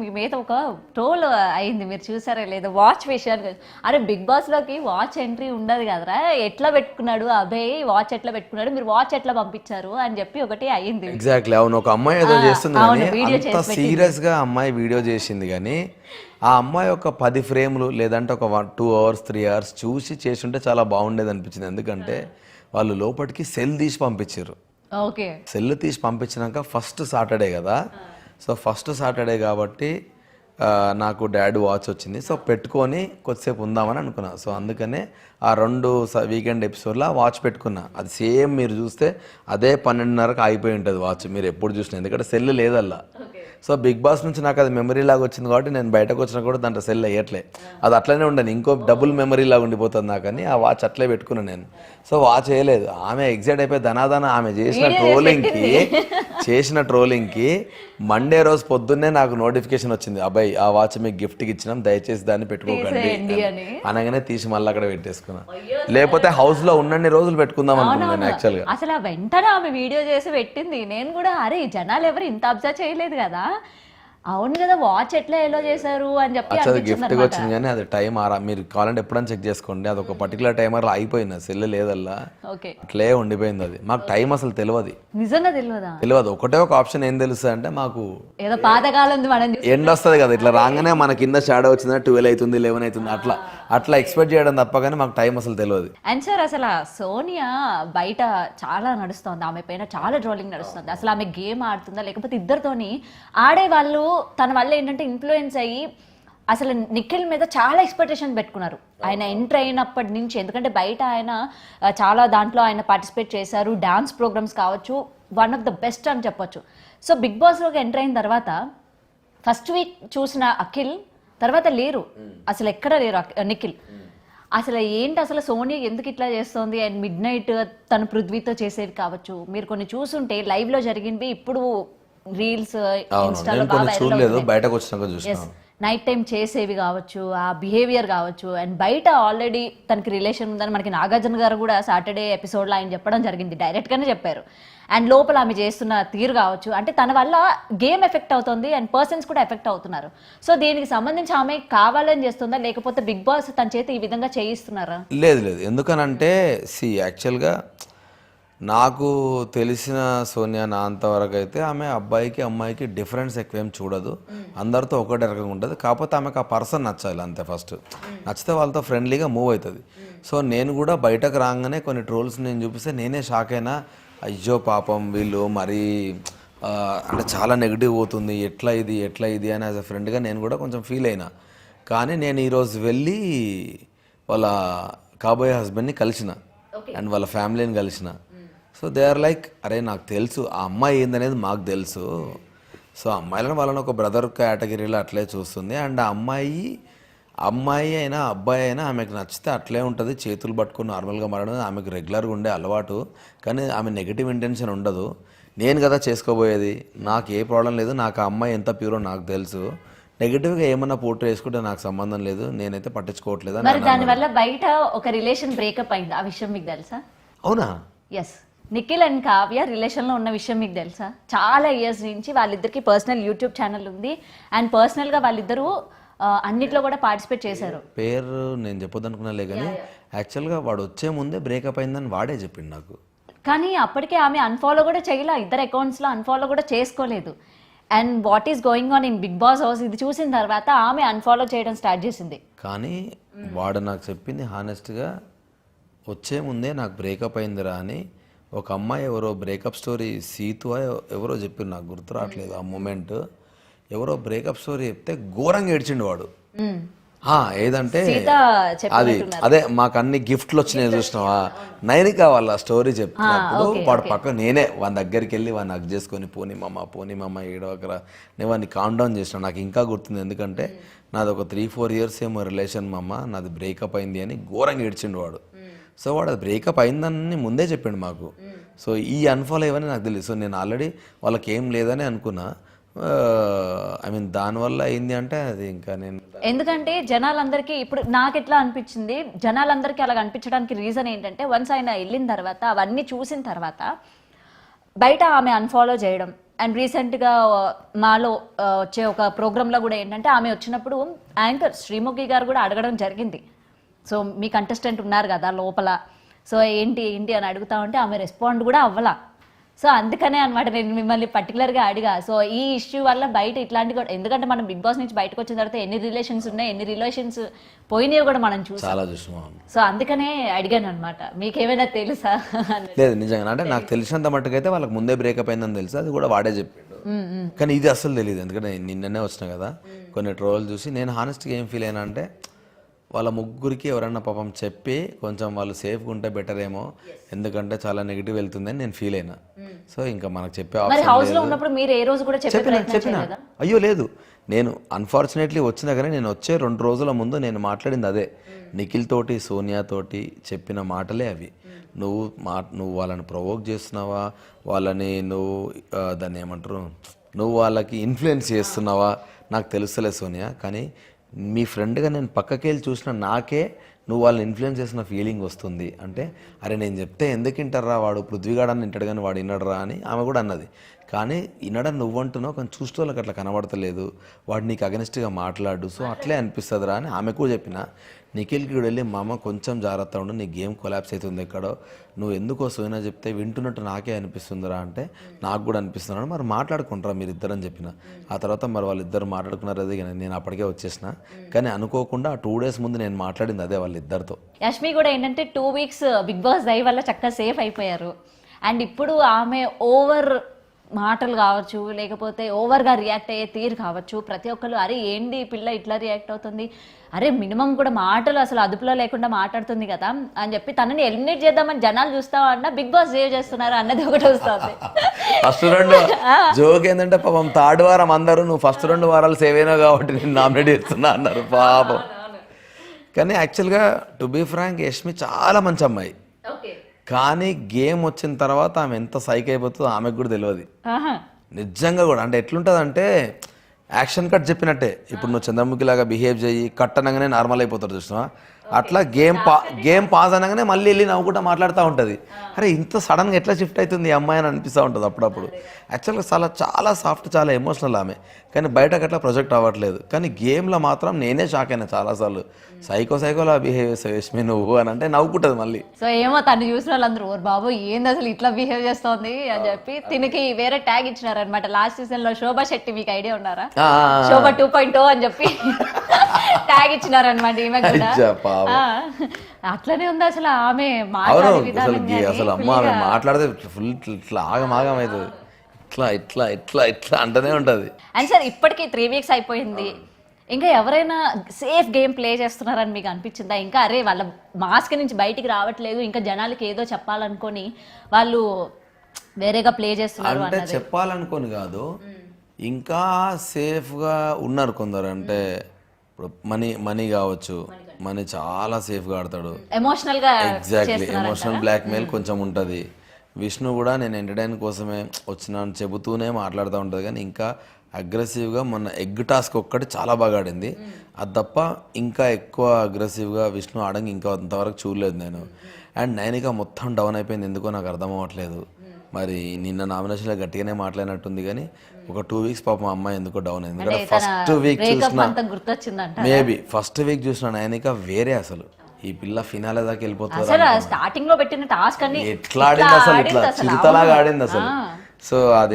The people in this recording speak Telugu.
మీ మీద ఒక ట్రోల్ అయింది, మీరు చూసారా లేదా వాచ్ విషయానికి. అరే బిగ్ బాస్ లోకి వాచ్ ఎంట్రీ ఉండదు కదరా, ఎట్లా పెట్టుకున్నాడు అభయ్, వాచ్ ఎట్లా పెట్టుకున్నాడు, మీరు వాచ్ ఎట్లా పంపించారు అని చెప్పి ఒకటి అయింది. ఎగ్జాక్ట్లీ అవును, ఒక అమ్మాయి ఏదో చేస్తుంది కానీ అంత సీరియస్ గా అమ్మాయి వీడియో చేసింది కానీ ఆ అమ్మాయి ఒక 10 ఫ్రేమ్లు లేదంటే ఒక 2 hours 3 hours చేసి ఉంటే చాలా బాగుండేది అనిపించింది. ఎందుకంటే వాళ్ళు లోపలికి సెల్ తీసి పంపించారు. ఓకే, సెల్ తీసి పంపించినాక ఫస్ట్ సాటర్డే కదా, సో ఫస్ట్ సాటర్డే కాబట్టి నాకు డాడీ వాచ్ వచ్చింది. సో పెట్టుకొని కొద్దిసేపు ఉందామని అనుకున్నా. సో అందుకనే ఆ 2 వీకెండ్ ఎపిసోడ్లో వాచ్ పెట్టుకున్నా. అది సేమ్ మీరు చూస్తే అదే 12:30కి అయిపోయి ఉంటుంది వాచ్, మీరు ఎప్పుడు చూసినా, ఎందుకంటే సెల్ లేదల్లా. సో బిగ్ బాస్ నుంచి నాకు అది మెమరీ లాగా వచ్చింది కాబట్టి నేను బయటకు వచ్చినా కూడా దాంట్లో సెల్ వేయట్లే, అది అట్లనే ఉండను, ఇంకో డబుల్ మెమరీ లాగా ఉండిపోతుంది నాకు అని ఆ వాచ్ అట్లే పెట్టుకున్నాను నేను. సో వాచ్ వేయలేదు. ఆమె ఎగ్జైట్ అయిపోయి ధనాధన ఆమె చేసిన ట్రోలింగ్కి మండే రోజు పొద్దున్నే నాకు నోటిఫికేషన్ వచ్చింది, అబ్బాయి ఆ వాచ్ మీకు గిఫ్ట్కి ఇచ్చినాం, దయచేసి దాన్ని పెట్టుకోకండి అనగానే తీసి మళ్ళీ అక్కడ పెట్టేసుకున్నా. లేకపోతే హౌస్ లో ఉన్నన్ని రోజులు పెట్టుకుందాం అనుకున్నాను యాక్చువల్గా. అసలు వెంటనే ఆమె వీడియో చేసి పెట్టింది. నేను కూడా అరే జనాలు ఎవరు ఇంత అబ్జర్వ్ చేయలేదు కదా, అవును కదా వాచ్ ఎట్లా ఎలా చేశారు అని చెప్పి గిఫ్ట్ వచ్చింది. కానీ అది టైం మీరు కావాలంటే ఎప్పుడైనా చెక్ చేసుకోండి, అది ఒక పర్టికులర్ టైమర్ అయిపోయింది, సెల్ లేదల్లా అట్లే ఉండిపోయింది. అది మాకు టైం అసలు తెలియదు, నిజంగా తెలియదు. ఒకటే ఒక ఆప్షన్ ఏం తెలుస్తుంది అంటే మాకు ఏదో పాతకాలం ఎండ్ వస్తుంది కదా, ఇట్లా రాగానే మన కింద షాడో వచ్చిందా 12 అవుతుంది 11 అవుతుంది అట్లా ఎక్స్పెక్ట్ చేయడం తప్ప కానీ మాకు టైం అసలు తెలియదు. అండ్ సార్ అసలు సోనియా బయట చాలా నడుస్తుంది, ఆమె పైన చాలా ట్రోలింగ్ నడుస్తుంది. అసలు ఆమె గేమ్ ఆడుతుందా లేకపోతే ఇద్దరితోని ఆడే వాళ్ళు తన వల్ల ఏంటంటే ఇన్ఫ్లుయెన్స్ అయ్యి అసలు నిఖిల్ మీద చాలా ఎక్స్పెక్టేషన్ పెట్టుకున్నారు ఆయన ఎంటర్ అయినప్పటి నుంచి. ఎందుకంటే బయట ఆయన చాలా దాంట్లో ఆయన పార్టిసిపేట్ చేశారు, డాన్స్ ప్రోగ్రామ్స్ కావచ్చు, వన్ ఆఫ్ ద బెస్ట్ అని చెప్పొచ్చు. సో బిగ్ బాస్లోకి ఎంటర్ అయిన తర్వాత ఫస్ట్ వీక్ చూసిన అఖిల్ తర్వాత లేరు, అసలు ఎక్కడ లేరు నిఖిల్. అసలు ఏంటి అసలు సోనియా ఎందుకు ఇట్లా చేస్తుంది? అండ్ మిడ్ నైట్ తను పృథ్వీతో చేసేది కావచ్చు, మీరు కొన్ని చూసుంటే లైవ్లో జరిగింది, ఇప్పుడు రీల్స్ ఇన్స్టాలో నైట్ టైం చేసేవి కావచ్చు, ఆ బిహేవియర్ కావచ్చు. అండ్ బయట ఆల్రెడీ తనకి రిలేషన్ ఉందని మనకి నాగార్జున గారు కూడా సాటర్డే ఎపిసోడ్లో ఆయన చెప్పడం జరిగింది, డైరెక్ట్గానే చెప్పారు. అండ్ లోపల ఆమె చేస్తున్న తీరు కావచ్చు, అంటే తన వల్ల గేమ్ ఎఫెక్ట్ అవుతుంది అండ్ పర్సన్స్ కూడా ఎఫెక్ట్ అవుతున్నారు. సో దీనికి సంబంధించి ఆమె కావాలని చేస్తుందా లేకపోతే బిగ్ బాస్ తన చేత ఈ విధంగా చేయిస్తున్నారా? లేదు, ఎందుకనంటే యాక్చువల్గా నాకు తెలిసిన సోనియా నా అంతవరకు అయితే ఆమె అబ్బాయికి అమ్మాయికి డిఫరెన్స్ ఎక్కువేం చూడదు, అందరితో ఒకటే రకంగా ఉంటుంది. కాకపోతే ఆమెకు ఆ పర్సన్ నచ్చాలి అంతే, ఫస్ట్ నచ్చితే వాళ్ళతో ఫ్రెండ్లీగా మూవ్ అవుతుంది. సో నేను కూడా బయటకు రాగానే కొన్ని ట్రోల్స్ నేను చూపిస్తే నేనే షాక్ అయినా, అయ్యో పాపం వీళ్ళు మరీ అంటే చాలా నెగిటివ్ పోతుంది, ఎట్లా ఇది అని యాజ్ అ ఫ్రెండ్గా నేను కూడా కొంచెం ఫీల్ అయినా. కానీ నేను ఈరోజు వెళ్ళి వాళ్ళ కాబోయే హస్బెండ్ని కలిసిన అండ్ వాళ్ళ ఫ్యామిలీని కలిసిన. సో దే ఆర్ లైక్, అరే నాకు తెలుసు ఆ అమ్మాయి ఏందనేది మాకు తెలుసు, సో అమ్మాయిలను వాళ్ళని ఒక బ్రదర్ కేటగిరీలో అట్లే చూస్తుంది. అండ్ ఆ అమ్మాయి అయినా అబ్బాయి అయినా ఆమెకు నచ్చితే అట్లే ఉంటుంది, చేతులు పట్టుకుని నార్మల్గా మారడం ఆమెకు రెగ్యులర్గా ఉండే అలవాటు. కానీ ఆమె నెగిటివ్ ఇంటెన్షన్ ఉండదు. నేను కదా చేసుకోబోయేది, నాకు ఏ ప్రాబ్లం లేదు, నాకు ఆ అమ్మాయి ఎంత ప్యూరో నాకు తెలుసు, నెగిటివ్గా ఏమన్నా పోర్ట్రే చేసుకుంటే నాకు సంబంధం లేదు, నేనైతే పట్టించుకోవట్లేదు. దానివల్ల బయట ఒక రిలేషన్ బ్రేకప్ అయింది, ఆ విషయం మీకు తెలుసా? అవునా? ఎస్, నిఖిల్ అండ్ కావ్య రిలేషన్లో ఉన్న విషయం మీకు తెలుసా? చాలా ఇయర్స్ నుంచి వాళ్ళిద్దరికి పర్సనల్ యూట్యూబ్ ఛానల్ ఉంది అండ్ పర్సనల్గా వాళ్ళిద్దరూ అన్నిట్లో కూడా పార్టిసిపేట్ చేశారు. పేరు నేను చెప్పొద్దు అనుకున్నాలే కానీ యాక్చువల్గా వాడు వచ్చే ముందే బ్రేకప్ అయిందని వాడే చెప్పిండు నాకు. కానీ అప్పటికే ఆమె అన్ఫాలో కూడా చేయలే, ఇద్దరు అకౌంట్స్లో అన్ఫాలో కూడా చేసుకోలేదు. And what is going on in Bigg Boss house ఇది చూసిన తర్వాత ఆమె అన్ఫాలో చేయడం స్టార్ట్ చేసింది. కానీ వాడు నాకు చెప్పింది హానెస్ట్గా, వచ్చే ముందే నాకు బ్రేకప్ అయిందిరా అని. ఒక అమ్మాయి ఎవరో బ్రేకప్ స్టోరీ సీతు ఎవరో చెప్పారు, నాకు గుర్తు రావట్లేదు ఆ మూమెంట్. ఎవరో బ్రేకప్ స్టోరీ చెప్తే ఘోరంగా ఏడ్చిండు వాడు. ఏదంటే అదే మాకు అన్ని గిఫ్ట్లు వచ్చినాయి చూసినావా, నైనిక వాళ్ళ స్టోరీ చెప్తున్నప్పుడు వాడు పక్క నేనే వాని దగ్గరికి వెళ్ళి వాడిని హగ్ చేసుకొని పోనీ మమ్మ ఏడవకరా నేను వాడిని కామ్ డౌన్ చేసిన. నాకు ఇంకా గుర్తుంది, ఎందుకంటే నాది ఒక 3-4 years ఏమో రిలేషన్ మమ్మ, నాది బ్రేకప్ అయింది అని ఘోరంగా ఏడ్చిండు వాడు. సో వాడు అది బ్రేకప్ అయిందని ముందే చెప్పిండు మాకు. సో ఈ అన్ఫాలో ఇవన్నీ నాకు తెలియదు. సో నేను ఆల్రెడీ వాళ్ళకి ఏం లేదని అనుకున్నా. ఐ మీన్ దానివల్ల అయింది అంటే అది ఇంకా నేను, ఎందుకంటే జనాలందరికీ ఇప్పుడు నాకు ఎట్లా అనిపించింది, జనాలందరికీ అలాగ అనిపించడానికి రీజన్ ఏంటంటే వన్స్ ఆయన వెళ్ళిన తర్వాత అవన్నీ చూసిన తర్వాత బయట ఆమె అన్ఫాలో చేయడం అండ్ రీసెంట్గా మాలో వచ్చే ఒక ప్రోగ్రాంలో కూడా ఏంటంటే ఆమె వచ్చినప్పుడు యాంకర్ శ్రీముఖి గారు కూడా అడగడం జరిగింది. సో మీ కంటెస్టెంట్ ఉన్నారు కదా లోపల, సో ఏంటి ఏంటి అని అడుగుతా ఉంటే ఆమె రెస్పాండ్ కూడా అవ్వలా. సో అందుకనే అనమాట నేను మిమ్మల్ని పర్టికులర్గా అడిగా. సో ఈ ఇష్యూ వల్ల బయట ఇట్లాంటి కూడా, ఎందుకంటే మనం బిగ్ బాస్ నుంచి బయటకు వచ్చిన తర్వాత ఎన్ని రిలేషన్స్ ఉన్నాయి, ఎన్ని రిలేషన్స్ పోయినవి కూడా మనం చూసాం. చాలా చూసాం. సో అందుకనే అడిగాను అనమాట, మీకేమైనా తెలుసా? లేదు నిజంగా అంటే నాకు తెలిసినంత మట్టుకైతే వాళ్ళకి ముందే బ్రేకప్ అయిందని తెలుసు, అది కూడా వాడే చెప్పిండు. కానీ ఇది అసలు తెలియదు, ఎందుకంటే నిన్ననే వచ్చిన కదా కొన్ని ట్రోల్ చూసి. నేను హానెస్ట్గా ఏం ఫీల్ అయినా అంటే వాళ్ళ ముగ్గురికి ఎవరన్నా పాపం చెప్పి కొంచెం వాళ్ళు సేఫ్గా ఉంటే బెటర్ ఏమో, ఎందుకంటే చాలా నెగిటివ్ వెళ్తుందని నేను ఫీల్ అయినా. సో ఇంకా మనకు చెప్పే చెప్పిన అయ్యో లేదు, నేను అన్ఫార్చునేట్లీ వచ్చిన కానీ నేను వచ్చే 2 రోజుల ముందు నేను మాట్లాడింది అదే. నిఖిల్ తోటి సోనియా తోటి చెప్పిన మాటలే అవి. నువ్వు వాళ్ళని ప్రొవోక్ చేస్తున్నావా, వాళ్ళని నువ్వు దాన్ని ఏమంటారు, నువ్వు వాళ్ళకి ఇన్ఫ్లుయెన్స్ చేస్తున్నావా నాకు తెలుస్తలే సోనియా, కానీ మీ ఫ్రెండ్గా నేను పక్కకి వెళ్ళి చూసిన నాకే నువ్వు వాళ్ళని ఇన్ఫ్లుయెన్స్ చేసిన ఫీలింగ్ వస్తుంది. అంటే అరే నేను చెప్తే ఎందుకు వింటారా, వాడు పృథ్వీగాడని వింటాడు కానీ వాడు వినడరా అని ఆమె కూడా అన్నది. కానీ వినడం నువ్వంటున్నావు, కానీ చూస్తే వాళ్ళకి అట్లా కనబడతలేదు, వాడు నీకు అగెనిస్ట్గా మాట్లాడు, సో అట్లే అనిపిస్తుందిరా అని ఆమె కూడా చెప్పిన. నిఖిల్కి కూడా వెళ్ళి మామ కొంచెం జాగ్రత్త ఉండు, నీ గేమ్ కొలాప్స్ అవుతుంది ఎక్కడో, నువ్వు ఎందుకో సోయినా చెప్తే వింటున్నట్టు నాకే అనిపిస్తుందిరా అంటే నాకు కూడా అనిపిస్తున్నాడు, మరి మాట్లాడుకుంటారా మీరు ఇద్దరని చెప్పిన. ఆ తర్వాత మరి వాళ్ళిద్దరు మాట్లాడుకున్నారు, అది నేను అప్పటికే వచ్చేసిన. కానీ అనుకోకుండా 2 days ముందు నేను మాట్లాడింది అదే వాళ్ళిద్దరితో. యష్మి కూడా ఏంటంటే 2 weeks బిగ్ బాస్ దయ వల్ల చక్కగా సేఫ్ అయిపోయారు. అండ్ ఇప్పుడు ఆమె ఓవర్ మాటలు కావచ్చు, లేకపోతే ఓవర్గా రియాక్ట్ అయ్యే తీరు కావచ్చు, ప్రతి ఒక్కరు అరే ఏంటి పిల్ల ఇట్లా రియాక్ట్ అవుతుంది, అరే మినిమం కూడా మాటలు అసలు అదుపులో లేకుండా మాట్లాడుతుంది కదా అని చెప్పి తనని ఎలిమినేట్ చేద్దామని జనాలు చూస్తావా అన్న బిగ్ బాస్ సేవ్ చేస్తున్నారు అన్నది ఒకటి వస్తుంది. ఫస్ట్ 2 జోక్ ఏంటంటే పాపం 3rd వారం అందరూ నువ్వు ఫస్ట్ 2 వారాలు సేవ్ అయినావు కాబట్టి నేను నామినేట్ చేస్తున్నా అన్నారు పాపం. కానీ యాక్చువల్గా టు బీ ఫ్రాంక్ యష్మి చాలా మంచి అమ్మాయి, కానీ గేమ్ వచ్చిన తర్వాత ఆమె ఎంత సైక్ అయిపోతుందో ఆమెకు కూడా తెలియదు నిజంగా కూడా. అంటే ఎట్లుంటుంది అంటే యాక్షన్ కట్ చెప్పినట్టే, ఇప్పుడు నువ్వు చంద్రముఖి లాగా బిహేవ్ చేయి కట్ అనగానే నార్మల్ అయిపోతారు చూసినా, అట్లా గేమ్ పాజ్ అనగానే మళ్ళీ వెళ్ళి నవ్వుకుంటా మాట్లాడుతూ ఉంటుంది. అరే ఇంత సడన్గా ఎట్లా షిఫ్ట్ అవుతుంది ఈ అమ్మాయి అని అనిపిస్తూ ఉంటుంది అప్పుడప్పుడు. యాక్చువల్గా చాలా సాఫ్ట్, చాలా ఎమోషనల్ ఆమె, కానీ బయటకు అట్లా ప్రొజెక్ట్ అవ్వట్లేదు. కానీ గేమ్లో మాత్రం నేనే షాక్ అయినా చాలాసార్లు, సైకోలా బిహేవ్ చేస్తావు యష్మి నువ్వు అని అంటే నవ్వుకుంటుంది మళ్ళీ. సో ఏమో తను చూసిన వాళ్ళందరూ ఓర్ బాబు ఏంది అసలు ఇట్లా బిహేవ్ చేస్తోంది అని చెప్పి తినకి వేరే ట్యాగ్ ఇచ్చినారనమాట. లాస్ట్ సీజన్ లో శోభా శెట్టి, మీకు ఐడియా ఉన్నారా, శోభా 2.0 అని చెప్పి ట్యాగ్ ఇచ్చినారనమాట ఈమె కూడా. అట్లనే ఉంది అసలు ఆమె మాట్లాడే విధానం, అసలు అమ్మ ఆమె మాట్లాడితే ఫుల్ ఇట్లా ఆగమాగం అవుతుంది, ఇట్లా ఇట్లా ఇట్లా ఇట్లా అంటనే ఉంటుంది. అండ్ సార్ ఇప్పటికీ 3 weeks అయిపోయింది, ఇంకా ఎవరైనా సేఫ్ గేమ్ ప్లే చేస్తున్నారని మీకు అనిపించిందా? ఇంకా అరే వాళ్ళ మాస్క్ నుంచి బయటికి రావట్లేదు, ఇంకా జనాలకి ఏదో చెప్పాలనుకొని వాళ్ళు వేరేగా ప్లే చేస్తున్నారు అంటే చెప్పాలనుకొని కాదు, ఇంకా సేఫ్గా ఉన్నారు కొందరు. అంటే ఇప్పుడు మనీ కావచ్చు, మనీ చాలా సేఫ్గా ఆడతాడు, ఎగ్జాక్ట్లీ ఎమోషనల్ బ్లాక్మెయిల్ కొంచెం ఉంటుంది. విష్ణు కూడా నేను ఎంటర్టైన్ కోసమే వచ్చినాను చెబుతూనే మాట్లాడుతూ ఉంటుంది, కానీ ఇంకా అగ్రెసివ్గా మొన్న ఎగ్ టాస్క్ ఒక్కటి చాలా బాగా ఆడింది, అది తప్ప ఇంకా ఎక్కువ అగ్రెసివ్గా విష్ణు ఆడంగా ఇంకా అంతవరకు చూడలేదు నేను. అండ్ నైనిక మొత్తం డౌన్ అయిపోయింది, ఎందుకో నాకు అర్థం అవ్వట్లేదు. మరి నిన్న నామినేషన్లో గట్టిగానే మాట్లాడినట్టుంది, కానీ ఒక 2 weeks పాపం అమ్మాయి ఎందుకో డౌన్ అయింది. ఎందుకంటే ఫస్ట్ వీక్ చూసిన, మేబీ ఫస్ట్ వీక్ చూసిన నైనిక వేరే, అసలు ఈ పిల్ల ఫినాలే దాకా వెళ్ళిపోతుంది. స్టార్టింగ్ లో పెట్టిన టాస్క్ అన్ని ఎట్లా ఆడింది అసలు, ఇట్లా చిరుతలాగా ఆడింది అసలు. సో అది